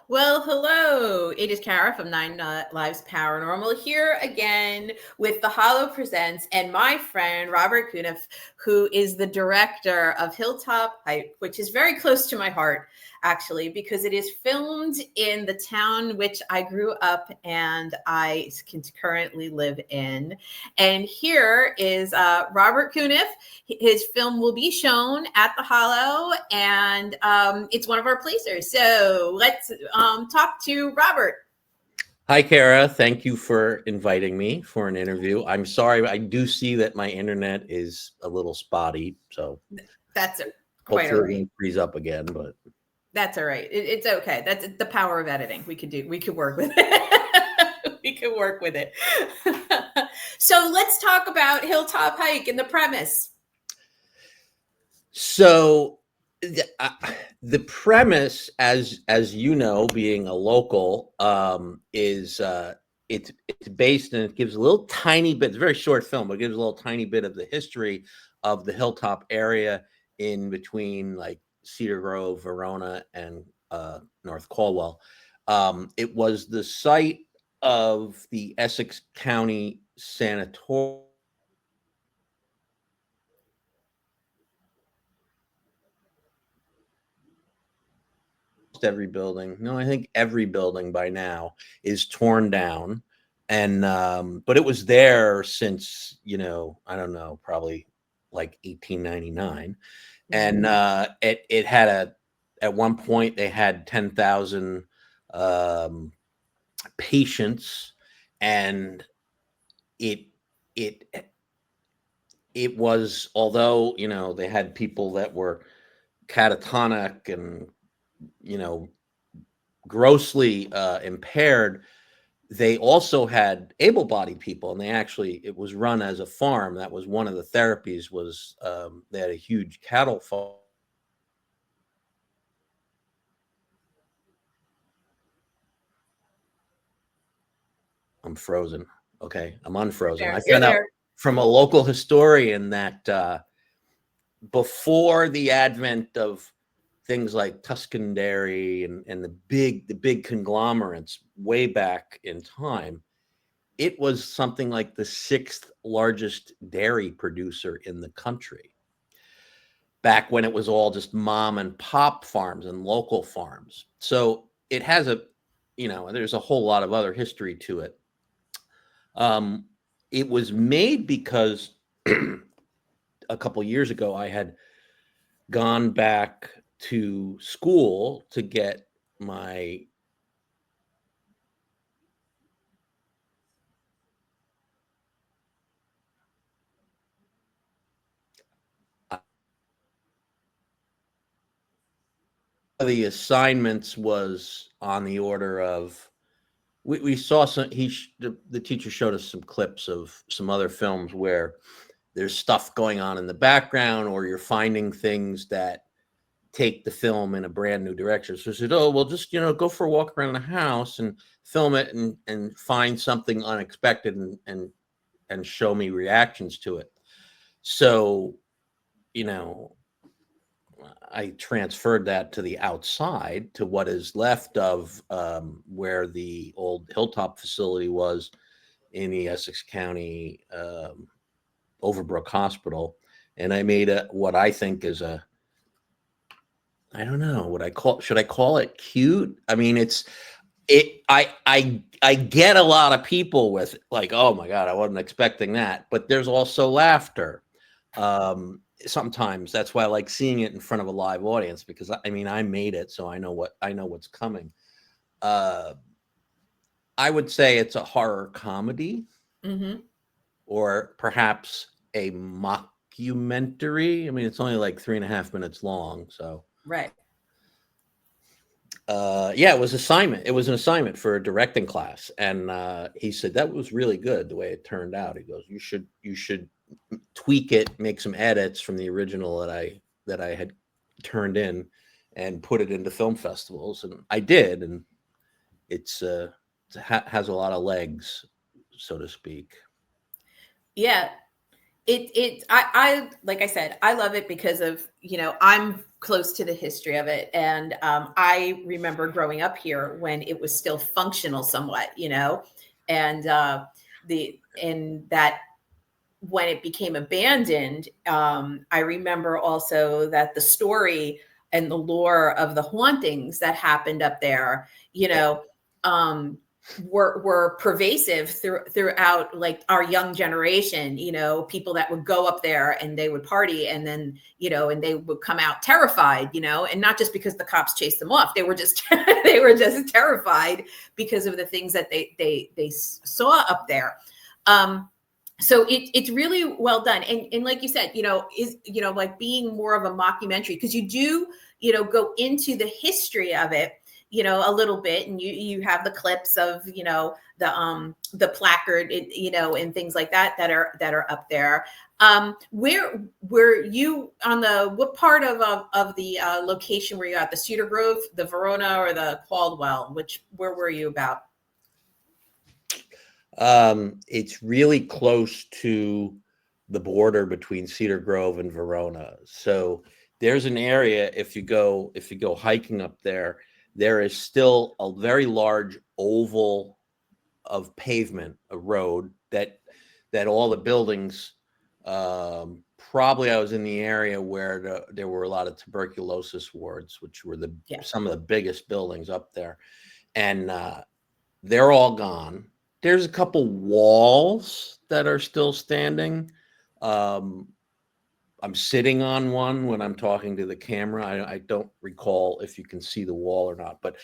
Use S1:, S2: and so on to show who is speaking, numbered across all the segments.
S1: Well, hello. It is Kara from Nine Lives Paranormal here again with The Hollow Presents and my friend Robert Cunniff, who is the director of Hilltop, which is very close to my heart, actually, because it is filmed in the town which I grew up and I can currently live in. And here is Robert Cunniff. His film will be shown at the Hollow, and it's one of our placers. So let's talk to Robert.
S2: Hi, Kara. Thank you for inviting me for an interview. I'm sorry, I do see that my internet is a little spotty, so
S1: That's quite
S2: hopefully
S1: all
S2: it
S1: right.
S2: won't freeze up again. But
S1: That's all right. It's okay. That's the power of editing. We could work with it. We could work with it. So let's talk about Hilltop Hike and the premise.
S2: so the premise, as you know, being a local, is it's based, and it gives a little tiny bit. It's a very short film, but it gives a little tiny bit of the history of the Hilltop area in between, like Cedar Grove, Verona, and North Caldwell. It was the site of the Essex County Sanatorium. Every building, no, I think every building by now is torn down, and but it was there since, I don't know, probably like 1899. And it had at one point they had 10,000 um patients, and it it it was, although they had people that were catatonic and you know grossly impaired, they also had able-bodied people, and it was run as a farm. That was one of the therapies. Was They had a huge cattle farm. I'm frozen. Okay, I'm unfrozen. I
S1: You're
S2: found out
S1: there.
S2: from a local historian that before the advent of things like Tuscan Dairy and the big conglomerates way back in time, it was something like the sixth largest dairy producer in the country. Back when it was all just mom and pop farms and local farms. So it has there's a whole lot of other history to it. Um, it was made because a couple years ago I had gone back to school to get my the assignments was on the order of, we saw some, the teacher showed us some clips of some other films where there's stuff going on in the background, or you're finding things that take the film in a brand new direction. So I said, oh, well, just go for a walk around the house and film it, and find something unexpected, and show me reactions to it. So I transferred that to the outside, to what is left of where the old Hilltop facility was in the Essex County Overbrook Hospital. And I made what I think is I don't know, should I call it cute? I mean, I get a lot of people with, like, oh my God, I wasn't expecting that. But there's also laughter. Sometimes that's why I like seeing it in front of a live audience, because I mean, I made it, so I know what's coming. I would say it's a horror comedy, or perhaps a mockumentary. I mean, it's only like 3.5 minutes long, so
S1: Right.
S2: yeah, it was an assignment for a directing class, and he said that was really good the way it turned out. He goes, you should tweak it, make some edits from the original that I had turned in, and put it into film festivals. And I did, and it has a lot of legs, so to speak.
S1: Yeah. I like I said, I love it because of, I'm close to the history of it. And I remember growing up here when it was still functional somewhat, and in that when it became abandoned, I remember also that the story and the lore of the hauntings that happened up there, um, were pervasive throughout like our young generation. People that would go up there and they would party, and then and they would come out terrified, and not just because the cops chased them off. They were just they were just terrified because of the things that they saw up there. So it's really well done. And like you said, is, like being more of a mockumentary, because you do, go into the history of it, a little bit, and you have the clips of, the placard, and things like that are up there. Where were you on what part of the location were you at? The Cedar Grove, the Verona, or the Caldwell? Where were you about?
S2: It's really close to the border between Cedar Grove and Verona. So there's an area, if you go hiking up there, there is still a very large oval of pavement, a road that all the buildings, probably I was in the area where there were a lot of tuberculosis wards, which were some of the biggest buildings up there. And they're all gone. There's a couple walls that are still standing. I'm sitting on one when I'm talking to the camera. I don't recall if you can see the wall or not, but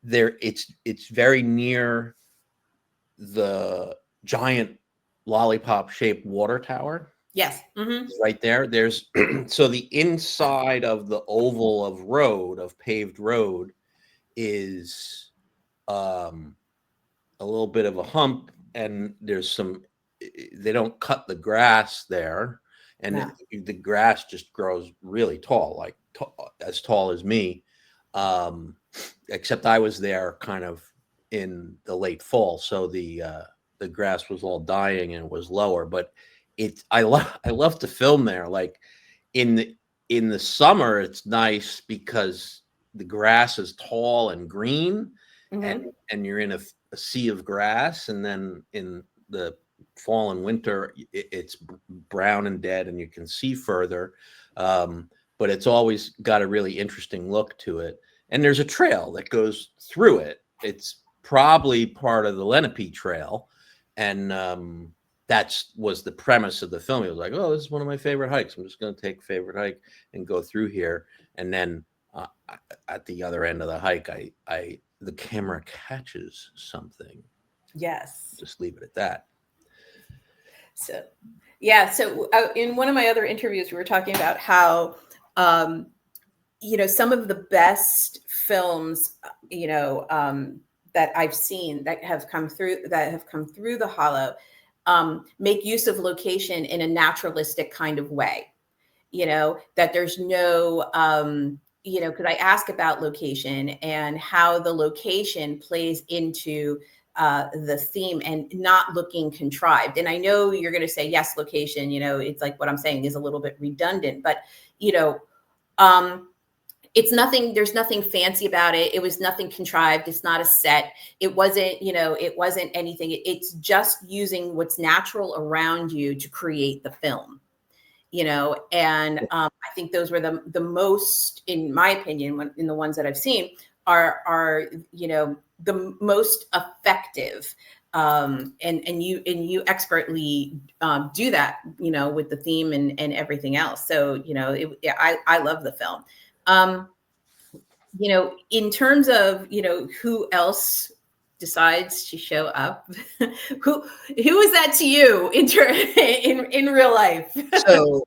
S2: it's very near the giant lollipop-shaped water tower.
S1: Yes. Mm-hmm.
S2: Right there. There's so the inside of the oval of paved road is a little bit of a hump, and they don't cut the grass there, and the grass just grows really tall, like as tall as me. Except I was there kind of in the late fall, so the grass was all dying and it was lower. But I love to film there. Like in the summer, it's nice because the grass is tall and green,
S1: Mm-hmm.
S2: and you're in a sea of grass, and then in the fall and winter it's brown and dead and you can see further, but it's always got a really interesting look to it, and there's a trail that goes through it. It's probably part of the Lenape Trail, and that was the premise of the film. It was like, oh, this is one of my favorite hikes, I'm just going to take a favorite hike and go through here. And then at the other end of the hike, the camera catches something.
S1: Yes.
S2: Just leave it at that.
S1: So, yeah. So in one of my other interviews, we were talking about how, some of the best films, that I've seen that have come through the Hollow, make use of location in a naturalistic kind of way. That there's no, because I ask about location and how the location plays into the theme and not looking contrived. And I know you're going to say, yes, location, it's like what I'm saying is a little bit redundant, but, it's nothing, there's nothing fancy about it. It was nothing contrived. It's not a set. It wasn't anything. It's just using what's natural around you to create the film. And I think those were the most, in my opinion, in the ones that I've seen, are the most effective. And you expertly do that, with the theme and everything else. So I love the film. In terms of who else decides to show up, who is that to you in real life?
S2: So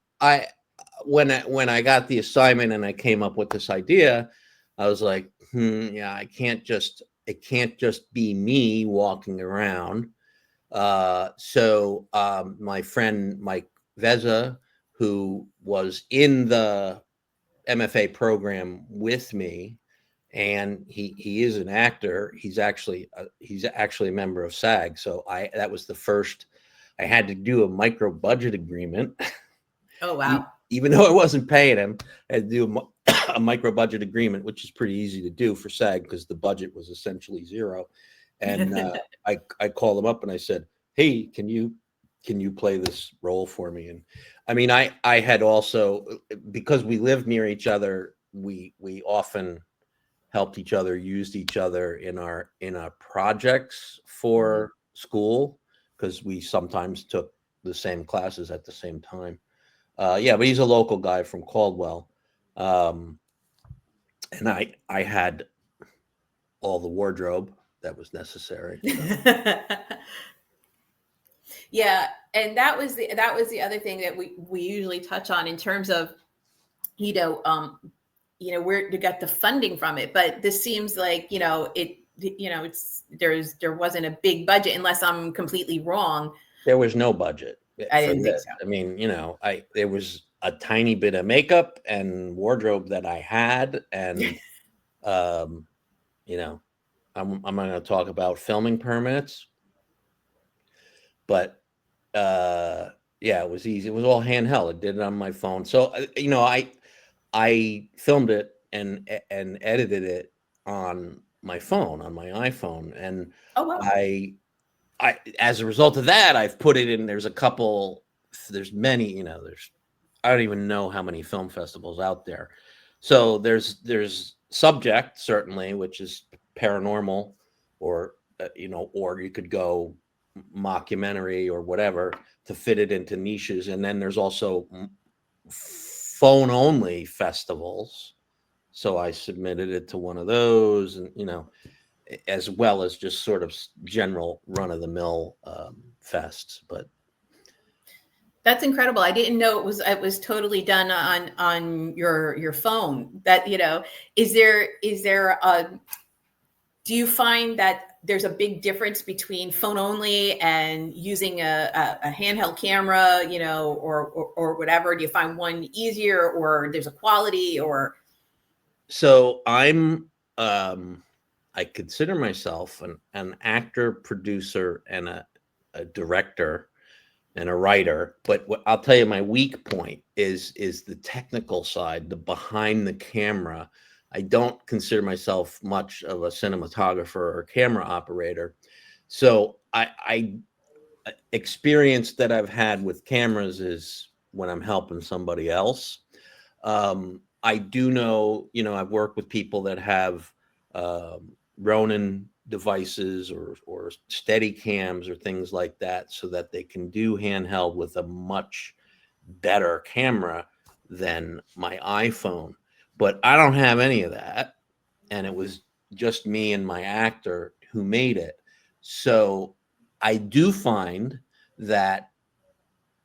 S2: when I got the assignment and I came up with this idea, I was like, yeah, it can't just be me walking around. So my friend Mike Veza, who was in the MFA program with me, and he is an actor. He's actually a member of SAG. So that was the first I had to do a micro budget agreement.
S1: Oh, wow.
S2: Even though I wasn't paying him, I had to do a micro budget agreement, which is pretty easy to do for SAG because the budget was essentially zero. And I called him up and I said, "Hey, can you play this role for me?" And I mean, I had also, because we lived near each other, we often helped each other, used each other in our projects for school because we sometimes took the same classes at the same time. Yeah, but he's a local guy from Caldwell, and I had all the wardrobe that was necessary.
S1: Yeah, and that was the other thing that we usually touch on in terms of, where to get the funding from it. But this seems like, there wasn't a big budget, unless I'm completely wrong.
S2: There was no budget.
S1: I didn't think so.
S2: I mean, there was a tiny bit of makeup and wardrobe that I had, and I'm going to talk about filming permits, but yeah, it was easy. It was all handheld. I did it on my phone. So I filmed it and edited it on my phone, on my iPhone, and
S1: oh, wow.
S2: I as a result of that, I've put it in. There's many. I don't even know how many film festivals out there. So there's Subject, certainly, which is paranormal, or or you could go mockumentary or whatever to fit it into niches. And then there's also phone only festivals. So I submitted it to one of those, and as well as just sort of general run of the mill fests. But
S1: that's incredible. I didn't know it was totally done on your phone. That, is there do you find that there's a big difference between phone only and using a handheld camera, or whatever? Do you find one easier, or there's a quality, or?
S2: So I consider myself an actor, producer, and a director and a writer. But what I'll tell you, my weak point is the technical side, the behind the camera. I don't consider myself much of a cinematographer or camera operator. So I experience that I've had with cameras is when I'm helping somebody else. I do know, I've worked with people that have Ronin devices or steady cams or things like that, so that they can do handheld with a much better camera than my iPhone. But I don't have any of that. And it was just me and my actor who made it. So I do find that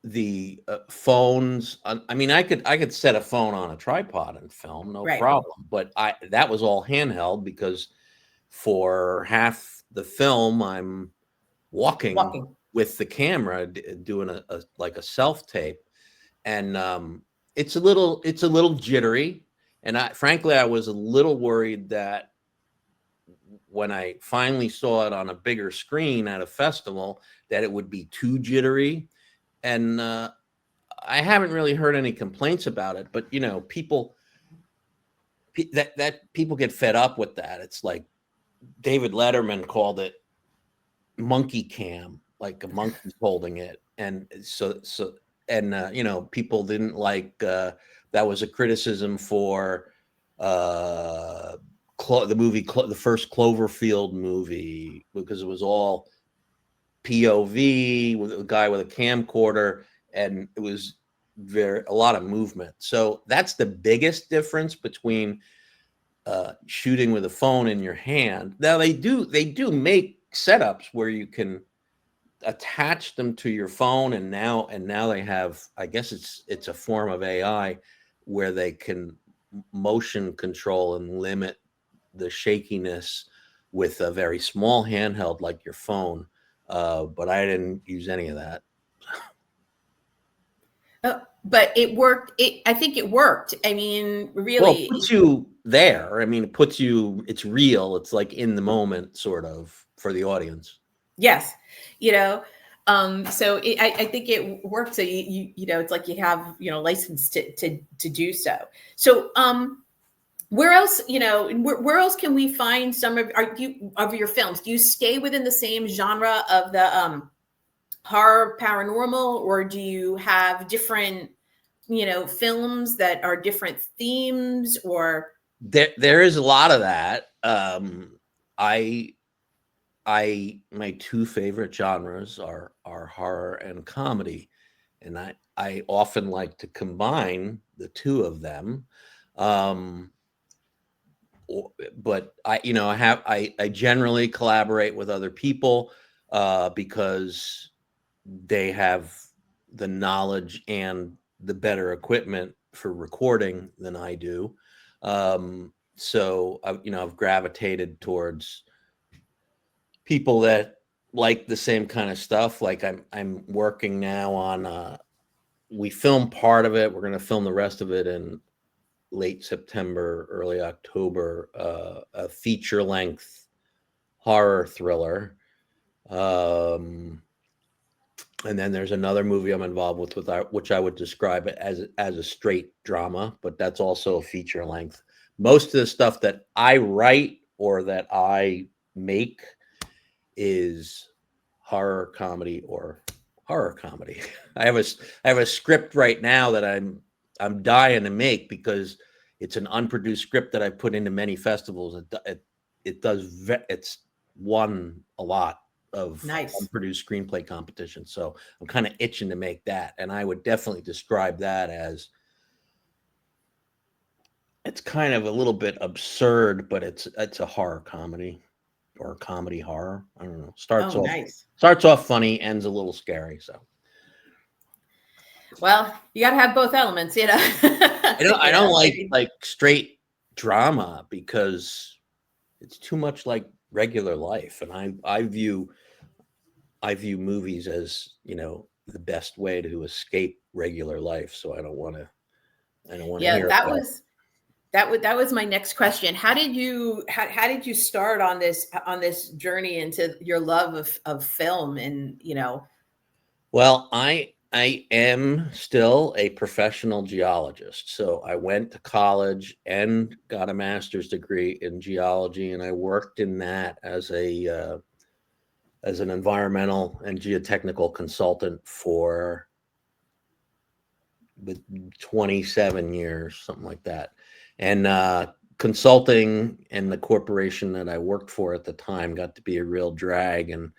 S2: the phones, I mean, I could set a phone on a tripod and film, no problem. But that was all handheld, because for half the film I'm walking with the camera, doing a self tape, and it's a little jittery. And frankly, I was a little worried that when I finally saw it on a bigger screen at a festival, that it would be too jittery. And I haven't really heard any complaints about it, but people get fed up with that. It's like David Letterman called it monkey cam, like a monkey's holding it. And people didn't like, that was a criticism for the movie, the first Cloverfield movie, because it was all POV with a guy with a camcorder, and it was a lot of movement. So that's the biggest difference between shooting with a phone in your hand. Now they do make setups where you can attach them to your phone, and now they have, I guess it's a form of AI where they can motion control and limit the shakiness with a very small handheld like your phone. But I didn't use any of that.
S1: But it worked. I think it worked. I mean, really.
S2: Well, it puts you there. I mean, it's real. It's like in the moment, sort of, for the audience.
S1: Yes. So I think it works. So you know, it's like you have, you know, license to do so. So, where else, you know, where else can we find some of your films? Do you stay within the same genre of the horror paranormal, or do you have different, you know, films that are different themes? Or
S2: There is a lot of that. I my two favorite genres are horror and comedy, and I often like to combine the two of them. Um, but I generally collaborate with other people because they have the knowledge and the better equipment for recording than I do. So I've gravitated towards people that like the same kind of stuff. Like I'm working now on we film part of it. We're going to film the rest of it in late September, early October, a feature length horror thriller. And then there's another movie I'm involved with which I would describe it as a straight drama, but that's also a feature length. Most of the stuff that I write or that I make is horror comedy or horror comedy. I have a script right now that I'm dying to make because it's an unproduced script that I put into many festivals. It's won a lot of
S1: nice.
S2: unproduced screenplay competitions. So I'm kind of itching to make that, and I would definitely describe that as it's kind of a little bit absurd, but it's a horror comedy or comedy horror. I don't know.
S1: Oh, nice.
S2: Starts off funny, ends a little scary. So
S1: Well, you got to have both elements, you know.
S2: I don't like straight drama because it's too much like regular life, and I view movies as, you know, the best way to escape regular life. So I don't want to
S1: Yeah,
S2: hear about it.
S1: that was my next question. How did you start on this journey into your love of film? And, you know,
S2: Well, I am still a professional geologist. So I went to college and got a master's degree in geology, and I worked in that as an environmental and geotechnical consultant for 27 years, something like that. And consulting and the corporation that I worked for at the time got to be a real drag, and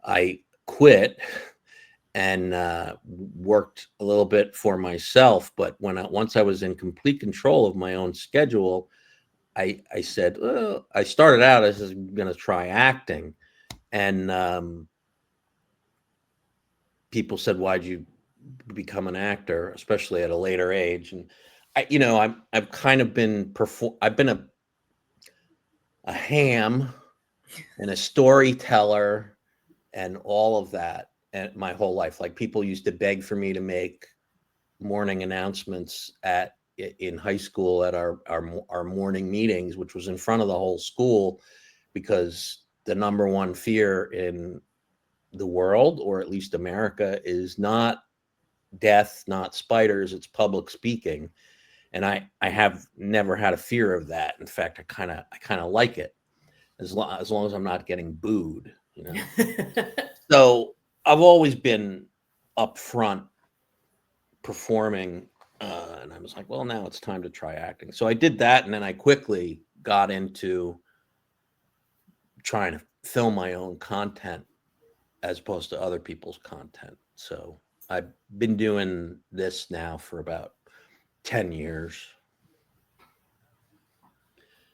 S2: I quit and worked a little bit for myself. But once I was in complete control of my own schedule, I said, well, I started out as going to try acting, and people said, "Why'd you become an actor, especially at a later age?" And I've kind of been I've been a ham and a storyteller and all of that and my whole life. Like, people used to beg for me to make morning announcements in high school at our morning meetings, which was in front of the whole school, because the number one fear in the world, or at least America, is not death, not spiders, it's public speaking. And I have never had a fear of that. In fact, I kind of like it, as long as I'm not getting booed, you know. So I've always been up front performing, and I was like, well, now it's time to try acting. So I did that, and then I quickly got into trying to film my own content as opposed to other people's content. So I've been doing this now for about 10 years.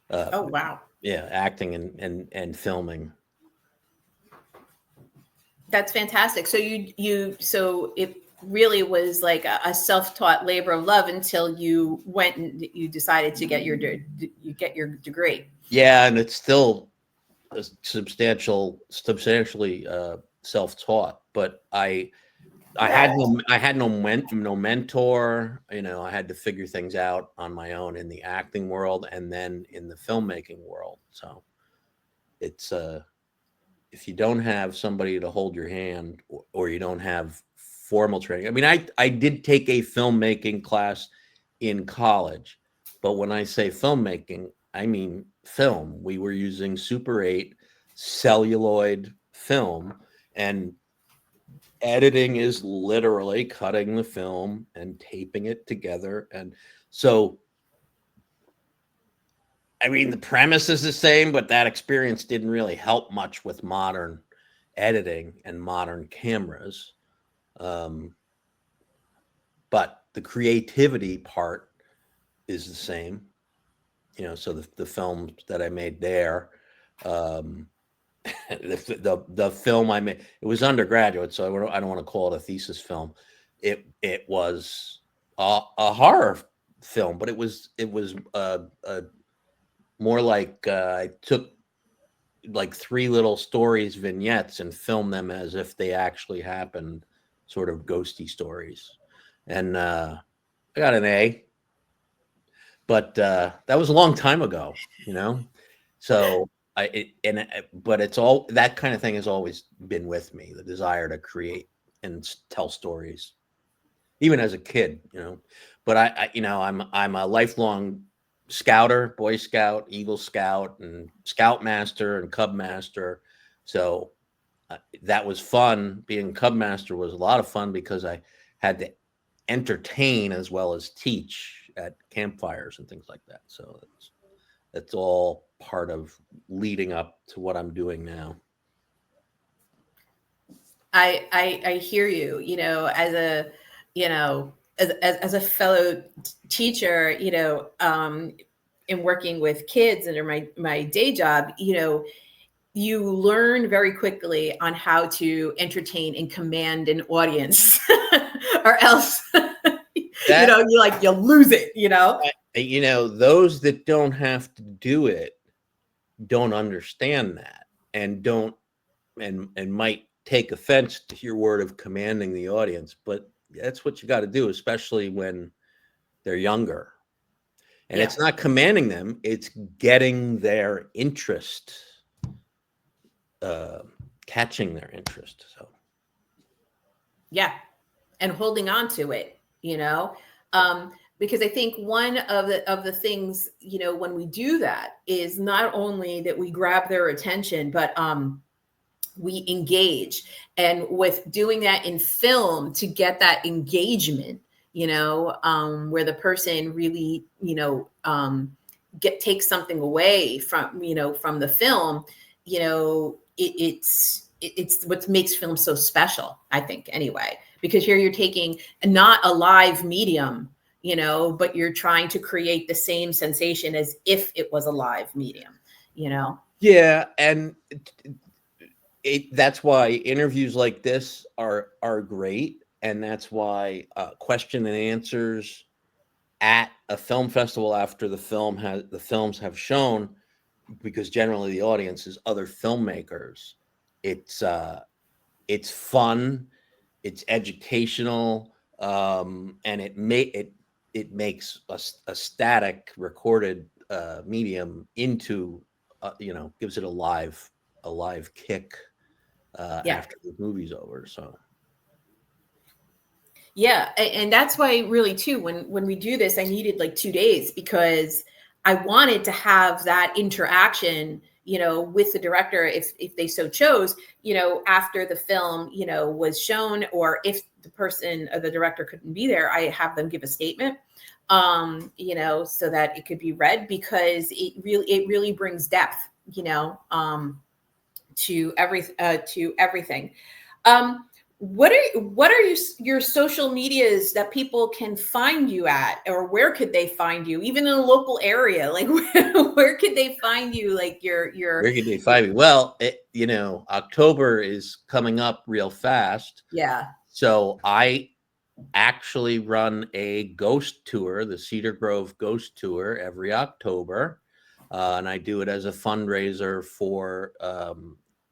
S1: oh, wow.
S2: Yeah, acting and filming.
S1: That's fantastic. So so it really was like a self-taught labor of love until you went and you decided to get your degree.
S2: Yeah, and it's still substantially self-taught, but I had no mentor. You know, I had to figure things out on my own in the acting world and then in the filmmaking world. So it's if you don't have somebody to hold your hand, or you don't have formal training. I mean, I did take a filmmaking class in college, but when I say filmmaking, I mean film. We were using Super 8 celluloid film, and editing is literally cutting the film and taping it together. And so, I mean, the premise is the same, but that experience didn't really help much with modern editing and modern cameras. But the creativity part is the same. So the films that I made there, um, the film I made, it was undergraduate, so I don't want to call it a thesis film. It was a horror film, but it was more like I took like 3 little stories, vignettes, and filmed them as if they actually happened, sort of ghosty stories. And I got an A, but that was a long time ago, So but it's all, that kind of thing has always been with me, the desire to create and tell stories, even as a kid, But I'm a lifelong scouter, Boy Scout, Eagle Scout, and Scout Master and Cub Master. So that was fun. Being Cub Master was a lot of fun because I had to entertain as well as teach at campfires and things like that. So that's all part of leading up to what I'm doing now.
S1: I hear you, as a, as a fellow teacher, in working with kids under my day job, you learn very quickly on how to entertain and command an audience, or else, you lose it,
S2: Those that don't have to do it don't understand that, and don't and might take offense to your word of commanding the audience, but that's what you got to do, especially when they're younger. And it's not commanding them, it's getting their interest, catching their interest. So
S1: yeah, and holding on to it, because I think one of the things, when we do that, is not only that we grab their attention, but we engage. And with doing that in film, to get that engagement, where the person really, take something away from, from the film, it's what makes film so special, I think, anyway, because here you're taking not a live medium, but you're trying to create the same sensation as if it was a live medium,
S2: Yeah. And that's why interviews like this are great. And that's why question and answers at a film festival after the films have shown, because generally the audience is other filmmakers. It's fun, it's educational, and it makes a static recorded medium into gives it a live kick after the movie's over. So
S1: yeah, and that's why really too, when we do this, I needed like 2 days, because I wanted to have that interaction, with the director, if they so chose, after the film, was shown, or if the person or the director couldn't be there, I have them give a statement, so that it could be read, because it really brings depth, to everything. What are your social medias that people can find you at, or where could they find you, even in a local area? Like, where could they find you? Like where
S2: could they find me? Well, October is coming up real fast.
S1: Yeah.
S2: So I actually run a ghost tour, the Cedar Grove Ghost Tour, every October. And I do it as a fundraiser for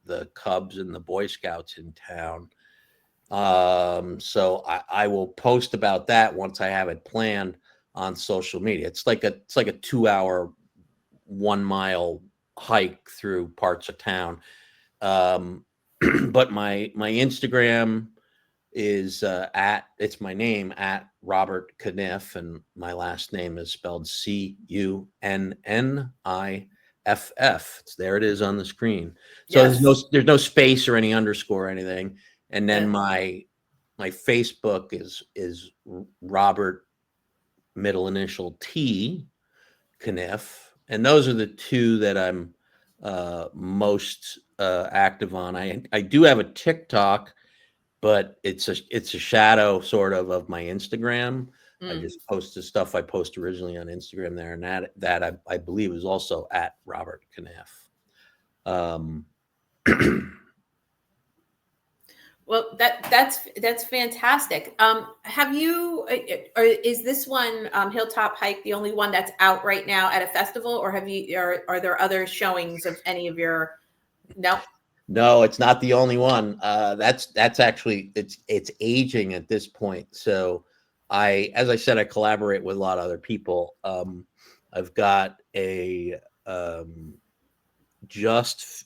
S2: the Cubs and the Boy Scouts in town. So I will post about that once I have it planned on social media. It's like a 2-hour, 1-mile hike through parts of town. But my Instagram is it's my name at Robert Cunniff, and my last name is spelled Cunniff. There it is on the screen. So
S1: Yes.
S2: there's no space or any underscore or anything. And then
S1: Yeah.
S2: my Facebook is Robert middle initial T Cunniff, and those are the two that I'm most active on. I do have a TikTok, but it's a shadow sort of my Instagram. I
S1: Mm.
S2: just post the stuff I post originally on Instagram there, and that I believe is also at Robert Cunniff. Um,
S1: Well, that's fantastic. Have you, or is this one, Hilltop Hike, the only one that's out right now at a festival, or have you, are there other showings of any of your? No.
S2: no, it's not the only one. That's actually it's aging at this point. So as I said, I collaborate with a lot of other people. I've got just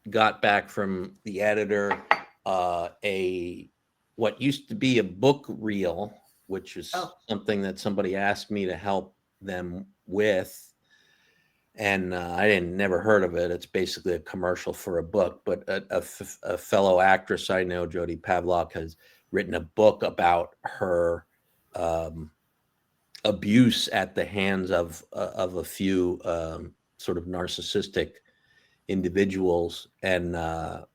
S2: got back from the editor a what used to be a book reel, which is something that somebody asked me to help them with, and I didn't never heard of it. It's basically a commercial for a book, but a fellow actress I know, Jodi Pavlock, has written a book about her abuse at the hands of a few sort of narcissistic individuals, and the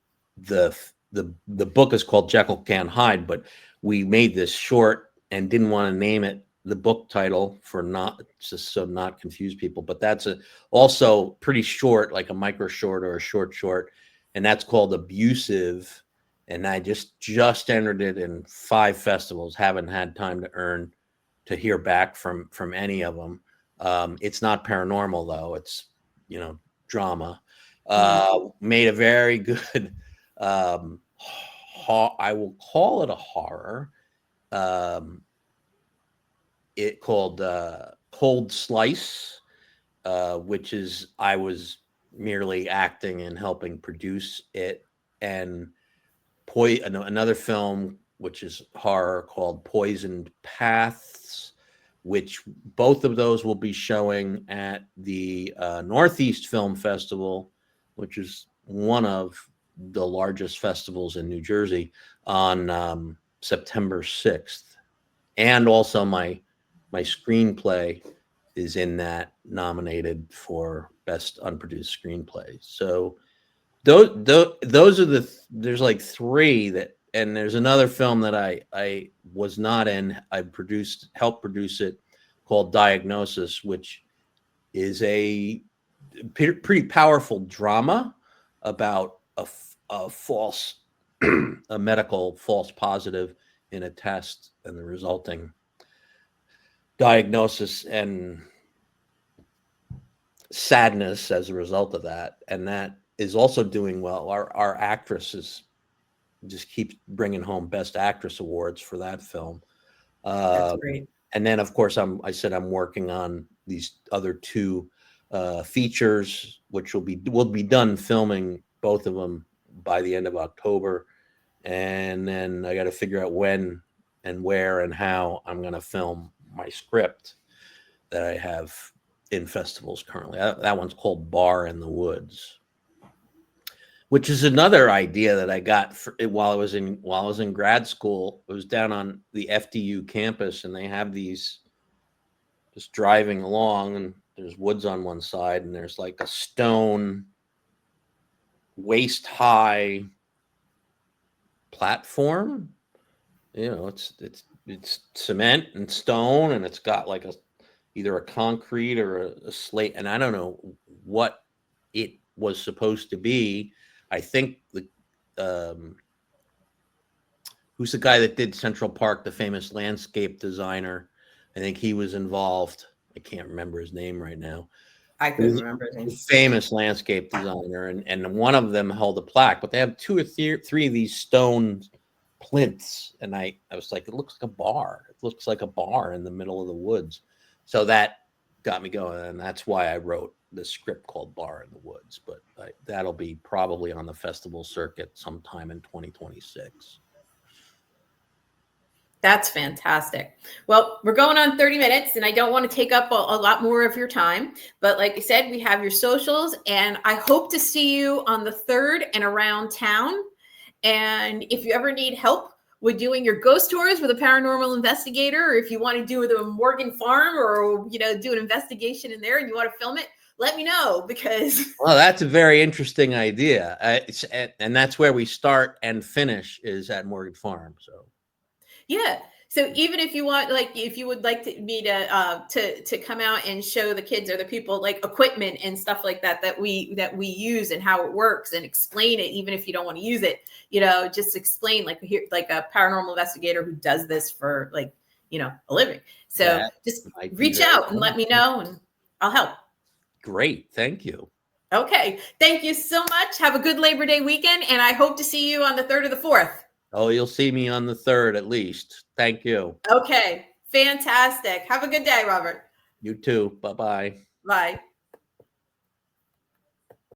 S2: book is called Jekyll Can't Hide, but we made this short and didn't want to name it the book title for not just so not confuse people. But that's also pretty short, like a micro short or a short, and that's called Abusive. And I just entered it in 5 festivals. Haven't had time to hear back from any of them. It's not paranormal though. It's drama. Made a very good I will call it a horror. It called Cold Slice, which is I was merely acting and helping produce it, and another film which is horror called Poisoned Paths, which both of those will be showing at the Northeast Film Festival, which is one of the largest festivals in New Jersey, on September 6th. And also my screenplay is in that, nominated for Best Unproduced Screenplay. So those are there's like 3 that, and there's another film that I was not in. I helped produce it, called Diagnosis, which is a pretty powerful drama about a false a medical false positive in a test and the resulting diagnosis and sadness as a result of that. And that is also doing well. Our actresses just keeps bringing home Best Actress awards for that film.
S1: That's great.
S2: And then, of course, I said I'm working on these other 2 features, which will be done filming both of them by the end of October. And then I got to figure out when and where and how I'm going to film my script that I have in festivals currently. That one's called Bar in the Woods, which is another idea that I got while I was in grad school. It was down on the FDU campus, and they have these, just driving along, and there's woods on one side, and there's like a stone waist high platform. It's cement and stone, and it's got like either a concrete or a slate, and I don't know what it was supposed to be. I think who's the guy that did Central Park, the famous landscape designer? I think he was involved. I can't remember his name right now.
S1: I couldn't remember his name.
S2: Famous landscape designer, and one of them held a plaque, but they have 2 or 3 of these stone plinths, and I was like, it looks like a bar. It looks like a bar in the middle of the woods. So that got me going, and that's why I wrote the script called Bar in the Woods, but that'll be probably on the festival circuit sometime in 2026.
S1: That's fantastic. Well, we're going on 30 minutes and I don't want to take up a lot more of your time. But like I said, we have your socials and I hope to see you on the 3rd and around town. And if you ever need help with doing your ghost tours with a paranormal investigator, or if you want to do the Morgan Farm or, do an investigation in there and you want to film it, let me know because.
S2: Well, that's a very interesting idea. And that's where we start and finish is at Morgan Farm. So.
S1: Yeah. So even if you want, like, if you would like me to come out and show the kids or the people like equipment and stuff like that we use and how it works and explain it, even if you don't want to use it, just explain like a paranormal investigator who does this for like, a living. So just reach out and let me know and I'll help.
S2: Great. Thank you.
S1: Okay. Thank you so much. Have a good Labor Day weekend. And I hope to see you on the 3rd or the 4th.
S2: Oh, you'll see me on the 3rd at least. Thank you.
S1: Okay. Fantastic. Have a good day, Robert.
S2: You too. Bye-bye.
S1: Bye.